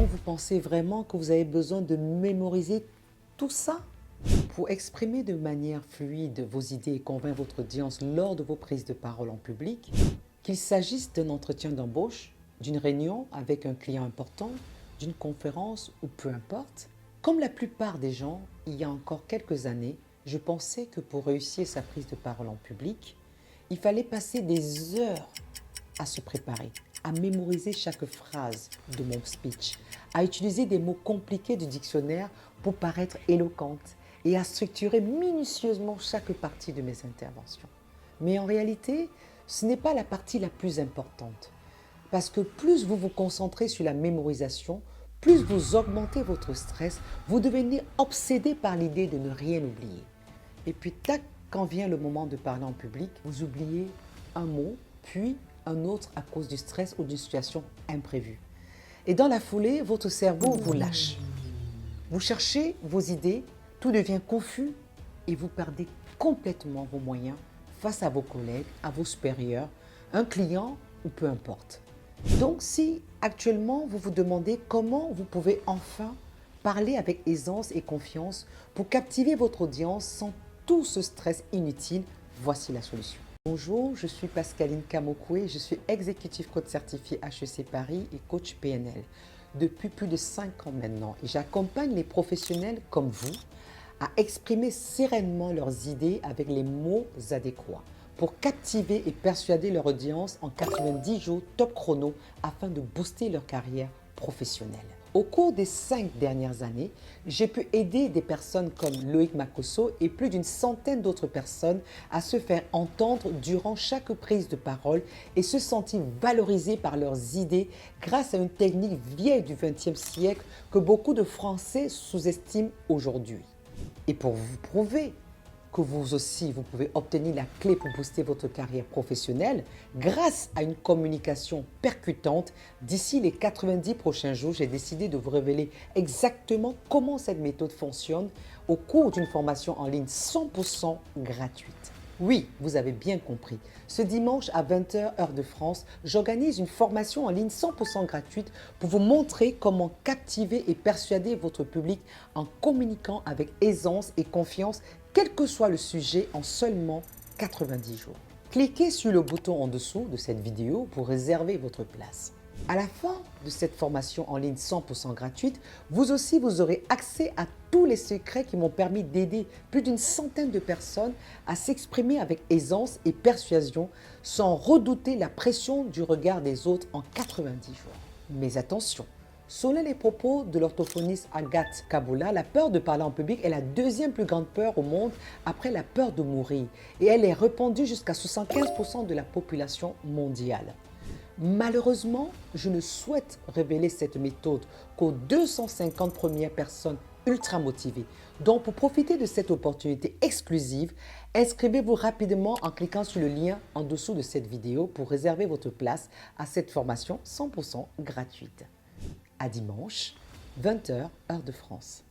vous pensez vraiment que vous avez besoin de mémoriser tout ça? Pour exprimer de manière fluide vos idées et convaincre votre audience lors de vos prises de parole en public, qu'il s'agisse d'un entretien d'embauche, d'une réunion avec un client important, d'une conférence ou peu importe, comme la plupart des gens, il y a encore quelques années, je pensais que pour réussir sa prise de parole en public, il fallait passer des heures à se préparer, à mémoriser chaque phrase de mon speech, à utiliser des mots compliqués du dictionnaire pour paraître éloquente et à structurer minutieusement chaque partie de mes interventions. Mais en réalité, ce n'est pas la partie la plus importante. Parce que plus vous vous concentrez sur la mémorisation, plus vous augmentez votre stress, vous devenez obsédé par l'idée de ne rien oublier. Et puis, tac, quand vient le moment de parler en public, vous oubliez un mot, puis un autre à cause du stress ou d'une situation imprévue. Et dans la foulée, votre cerveau vous lâche. Vous cherchez vos idées, tout devient confus et vous perdez complètement vos moyens face à vos collègues, à vos supérieurs, un client ou peu importe. Donc si actuellement vous vous demandez comment vous pouvez enfin parler avec aisance et confiance pour captiver votre audience sans tout ce stress inutile, voici la solution. Bonjour, je suis Pascaline Kamokwe, je suis executive coach certifié HEC Paris et coach PNL depuis plus de 5 ans maintenant et j'accompagne les professionnels comme vous à exprimer sereinement leurs idées avec les mots adéquats pour captiver et persuader leur audience en 90 jours top chrono afin de booster leur carrière professionnelle. Au cours des 5 dernières années, j'ai pu aider des personnes comme Loïc Makosso et plus d'une centaine d'autres personnes à se faire entendre durant chaque prise de parole et se sentir valorisées par leurs idées grâce à une technique vieille du XXe siècle que beaucoup de Français sous-estiment aujourd'hui. Et pour vous prouver que vous aussi, vous pouvez obtenir la clé pour booster votre carrière professionnelle grâce à une communication percutante, d'ici les 90 prochains jours, j'ai décidé de vous révéler exactement comment cette méthode fonctionne au cours d'une formation en ligne 100% gratuite. Oui, vous avez bien compris. Ce dimanche à 20h heure de France, j'organise une formation en ligne 100% gratuite pour vous montrer comment captiver et persuader votre public en communiquant avec aisance et confiance, quel que soit le sujet, en seulement 90 jours. Cliquez sur le bouton en dessous de cette vidéo pour réserver votre place. À la fin de cette formation en ligne 100% gratuite, vous aussi vous aurez accès à tous les secrets qui m'ont permis d'aider plus d'une centaine de personnes à s'exprimer avec aisance et persuasion sans redouter la pression du regard des autres en 90 jours. Mais attention, selon les propos de l'orthophoniste Agathe Kaboula, la peur de parler en public est la deuxième plus grande peur au monde après la peur de mourir et elle est répandue jusqu'à 75% de la population mondiale. Malheureusement, je ne souhaite révéler cette méthode qu'aux 250 premières personnes ultra motivées. Donc, pour profiter de cette opportunité exclusive, inscrivez-vous rapidement en cliquant sur le lien en dessous de cette vidéo pour réserver votre place à cette formation 100% gratuite. À dimanche, 20h, heure de France.